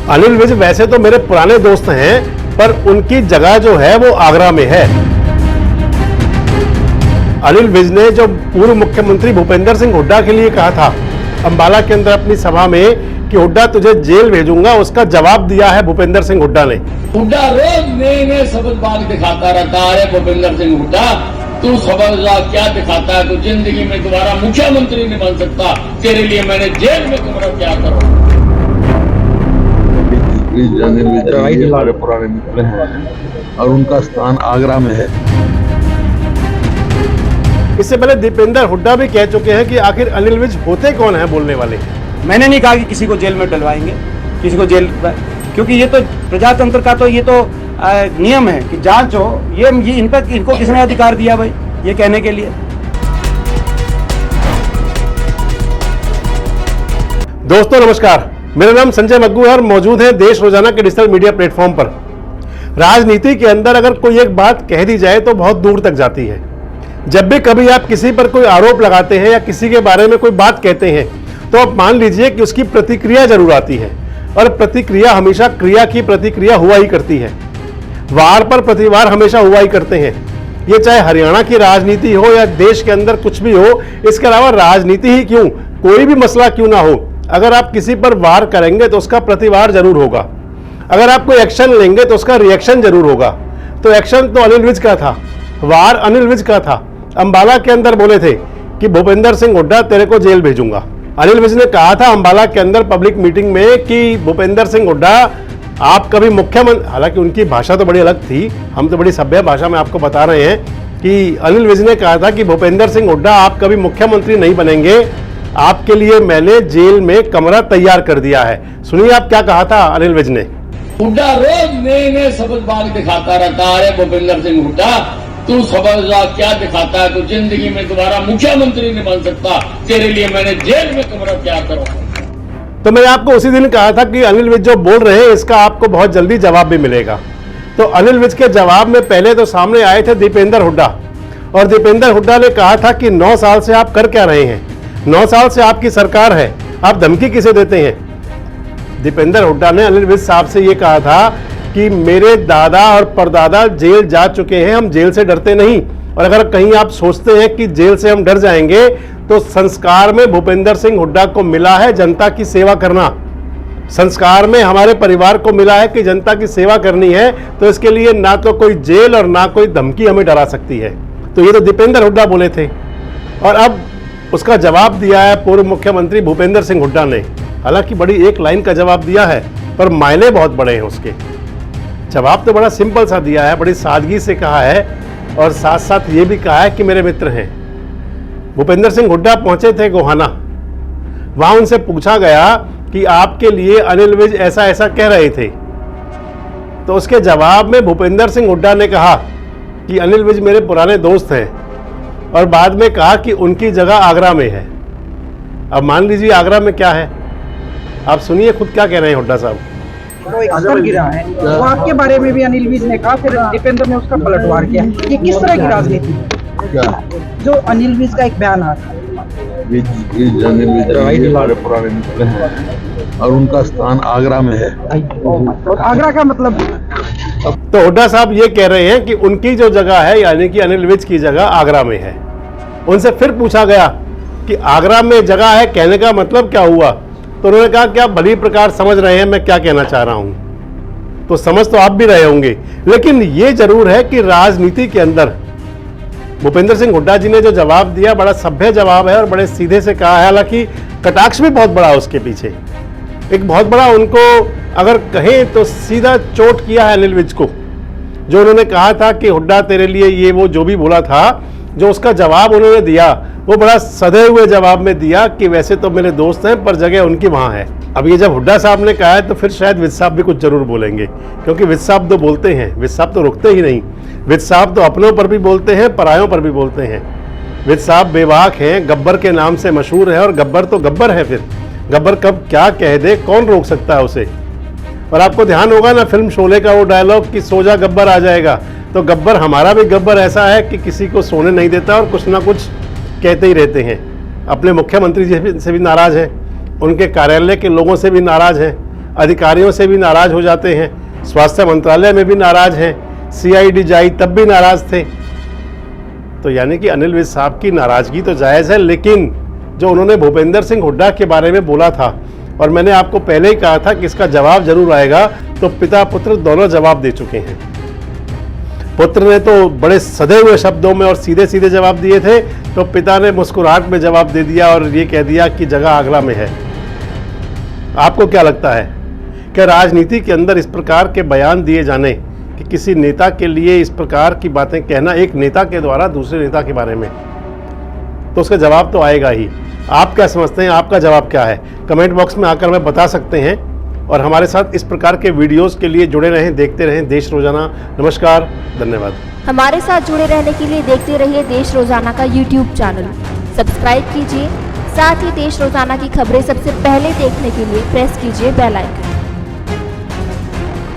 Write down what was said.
अनिल विज वैसे तो मेरे पुराने दोस्त हैं, पर उनकी जगह जो है वो आगरा में है। अनिल विज ने जो पूर्व मुख्यमंत्री भूपेंद्र सिंह हुड्डा के लिए कहा था अंबाला के अंदर अपनी सभा में कि हुड्डा तुझे जेल भेजूंगा, उसका जवाब दिया है भूपेंद्र सिंह हुड्डा ने। हुड्डा रोज नए नए सबक बाग दिखाता रहता है। भूपेंद्र सिंह हुड्डा, तू समझदा क्या दिखाता है? तू जिंदगी में दोबारा मुख्यमंत्री नहीं बन सकता। तेरे लिए मैंने जेल में तुम्हारा क्या करूं? हमारे पुराने मित्र हैं और उनका स्थान आगरा में है। इससे पहले दीपेंद्र हुड्डा भी कह चुके हैं कि आखिर अनिल विज होते कौन है बोलने वाले। मैंने नहीं कहा कि किसी को जेल में डलवाएंगे, किसी को जेल, क्योंकि ये तो प्रजातंत्र का तो ये तो नियम है कि जांच हो। ये इनको किसने अधिकार दिया भाई ये कहने के लिए? दोस्तों नमस्कार, मेरा नाम संजय मग्गू है और मौजूद है देश रोजाना के डिजिटल मीडिया प्लेटफॉर्म पर। राजनीति के अंदर अगर कोई एक बात कह दी जाए तो बहुत दूर तक जाती है। जब भी कभी आप किसी पर कोई आरोप लगाते हैं या किसी के बारे में कोई बात कहते हैं तो आप मान लीजिए कि उसकी प्रतिक्रिया जरूर आती है, और प्रतिक्रिया हमेशा क्रिया की प्रतिक्रिया हुआ ही करती है। वार पर प्रतिवार हमेशा हुआ ही करते हैं। ये चाहे हरियाणा की राजनीति हो या देश के अंदर कुछ भी हो, इसके अलावा राजनीति ही क्यों, कोई भी मसला क्यों ना हो, अगर आप किसी पर वार करेंगे तो उसका प्रतिवार जरूर होगा। अगर आप कोई एक्शन लेंगे तो उसका रिएक्शन जरूर होगा। तो एक्शन तो अनिल विज का था, वार अनिल विज का था। अंबाला के अंदर बोले थे कि भूपेंद्र सिंह हुड्डा तेरे को जेल भेजूंगा। अनिल विज ने कहा था अंबाला के अंदर पब्लिक मीटिंग में कि भूपेंद्र सिंह हुड्डा आप कभी मुख्यमंत्री, हालांकि उनकी भाषा तो बड़ी अलग थी, हम तो बड़ी सभ्य भाषा में आपको बता रहे हैं कि अनिल विज ने कहा था कि भूपेंद्र सिंह हुड्डा आप कभी मुख्यमंत्री नहीं बनेंगे, आपके लिए मैंने जेल में कमरा तैयार कर दिया है। सुनिए आप क्या कहा था अनिल विज ने। हुड्डा रोज नए नए सबक बाग दिखाता रहता है। भूपेंद्र सिंह हुड्डा, तू समझदा क्या दिखाता है? तू जिंदगी में दोबारा मुख्यमंत्री नहीं बन सकता। तेरे लिए मैंने जेल में कमरा क्या करूं? तो मैंने आपको उसी दिन कहा था कि अनिल विज जो बोल रहे हैं इसका आपको बहुत जल्दी जवाब भी मिलेगा। तो अनिल विज के जवाब में पहले तो सामने आए थे दीपेंद्र हुड्डा, और दीपेंद्र हुड्डा ने कहा था कि 9 साल से आप कर क्या रहे हैं, 9 साल से आपकी सरकार है, आप धमकी किसे देते हैं। दीपेंद्र हुड्डा ने अनिल विज साहब से ये कहा था कि मेरे दादा और परदादा जेल जा चुके हैं, हम जेल से डरते नहीं, और अगर कहीं आप सोचते हैं कि जेल से हम डर जाएंगे तो संस्कार में भूपेंद्र सिंह हुड्डा को मिला है जनता की सेवा करना। संस्कार में हमारे परिवार को मिला है कि जनता की सेवा करनी है, तो इसके लिए ना तो कोई जेल और ना कोई धमकी हमें डरा सकती है। तो ये तो दीपेंद्र हुड्डा बोले थे, और अब उसका जवाब दिया है पूर्व मुख्यमंत्री भूपेंद्र सिंह हुड्डा ने। हालांकि बड़ी एक लाइन का जवाब दिया है, पर मायने बहुत बड़े हैं उसके। जवाब तो बड़ा सिंपल सा दिया है, बड़ी सादगी से कहा है, और साथ साथ ये भी कहा है कि मेरे मित्र हैं। भूपेंद्र सिंह हुड्डा पहुंचे थे गोहाना, वहां उनसे पूछा गया कि आपके लिए अनिल विज ऐसा ऐसा कह रहे थे, तो उसके जवाब में भूपेंद्र सिंह हुड्डा ने कहा कि अनिल विज मेरे पुराने दोस्त हैं, और बाद में कहा कि उनकी जगह आगरा में है। अब मान लीजिए आगरा में क्या है, आप सुनिए खुद क्या कह रहे हैं हुड्डा साहब। तो एक स्तर गिरा है, तो आपके बारे में भी अनिल विज ने कहा, फिर दीपेंद्र ने उसका पलटवार किया। ये किस तरह की राजनीति है जो अनिल विज का एक बयान आता है? हमारे पुराने मित्र हैं और उनका स्थान आगरा में है। और आगरा का मतलब? तो हुड्डा साहब ये कह रहे हैं कि उनकी जो जगह है, यानी कि अनिल विज की जगह आगरा में है। उनसे फिर पूछा गया कि आगरा में जगह है, कहने का मतलब क्या हुआ, तो उन्होंने कहा कि आप भली प्रकार समझ रहे हैं मैं क्या कहना चाह रहा हूं। तो समझ तो आप भी रहे होंगे, लेकिन ये जरूर है कि राजनीति के अंदर भूपेंद्र सिंह हुड्डा जी ने जो जवाब दिया बड़ा सभ्य जवाब है और बड़े सीधे से कहा है। हालांकि कटाक्ष भी बहुत बड़ा है उसके पीछे, एक बहुत बड़ा, उनको अगर कहें तो सीधा चोट किया है अनिल विज को। जो उन्होंने कहा था कि हुड्डा तेरे लिए ये वो जो भी बोला था, जो उसका जवाब उन्होंने दिया वो बड़ा सधे हुए जवाब में दिया कि वैसे तो मेरे दोस्त हैं पर जगह उनकी वहाँ है। अब ये जब हुड्डा साहब ने कहा है तो फिर शायद विज साहब भी कुछ जरूर बोलेंगे, क्योंकि विज साहब तो बोलते हैं, विज साहब तो रुकते ही नहीं। विज साहब तो अपनों पर भी बोलते हैं, परायों पर भी बोलते हैं। विज साहब बेबाक हैं, गब्बर के नाम से मशहूर है, और गब्बर तो गब्बर है, फिर गब्बर कब क्या कह दे कौन रोक सकता है उसे। और आपको ध्यान होगा ना फिल्म शोले का वो डायलॉग कि सो जा गब्बर आ जाएगा, तो गब्बर, हमारा भी गब्बर ऐसा है कि किसी को सोने नहीं देता और कुछ ना कुछ कहते ही रहते हैं। अपने मुख्यमंत्री जी से भी नाराज हैं, उनके कार्यालय के लोगों से भी नाराज हैं, अधिकारियों से भी नाराज हो जाते हैं, स्वास्थ्य मंत्रालय में भी नाराज हैं, CID जाई तब भी नाराज थे। तो यानी कि अनिल विज साहब की नाराजगी तो जायज़ है, लेकिन जो उन्होंने भूपेंद्र सिंह हुड्डा के बारे में बोला था, और मैंने आपको पहले ही कहा था कि इसका जवाब जरूर आएगा, तो पिता पुत्र दोनों जवाब दे चुके हैं। पुत्र ने तो बड़े सधे हुए शब्दों में और सीधे सीधे जवाब दिए थे, तो पिता ने मुस्कुराहट में जवाब दे दिया और ये कह दिया कि जगह आगरा में है। आपको क्या लगता है कि राजनीति के अंदर इस प्रकार के बयान दिए जाने, कि किसी नेता के लिए इस प्रकार की बातें कहना एक नेता के द्वारा दूसरे नेता के बारे में, तो उसका जवाब तो आएगा ही। आप क्या समझते हैं, आपका जवाब क्या है? कमेंट बॉक्स में आकर हमें बता सकते हैं। और हमारे साथ इस प्रकार के वीडियोस के लिए जुड़े रहें, देखते रहें देश रोजाना। नमस्कार, धन्यवाद। हमारे साथ जुड़े रहने के लिए देखते रहिए देश रोजाना का YouTube चैनल, सब्सक्राइब कीजिए। साथ ही देश रोजाना की खबरें सबसे पहले देखने के लिए प्रेस कीजिए बेल आइकन।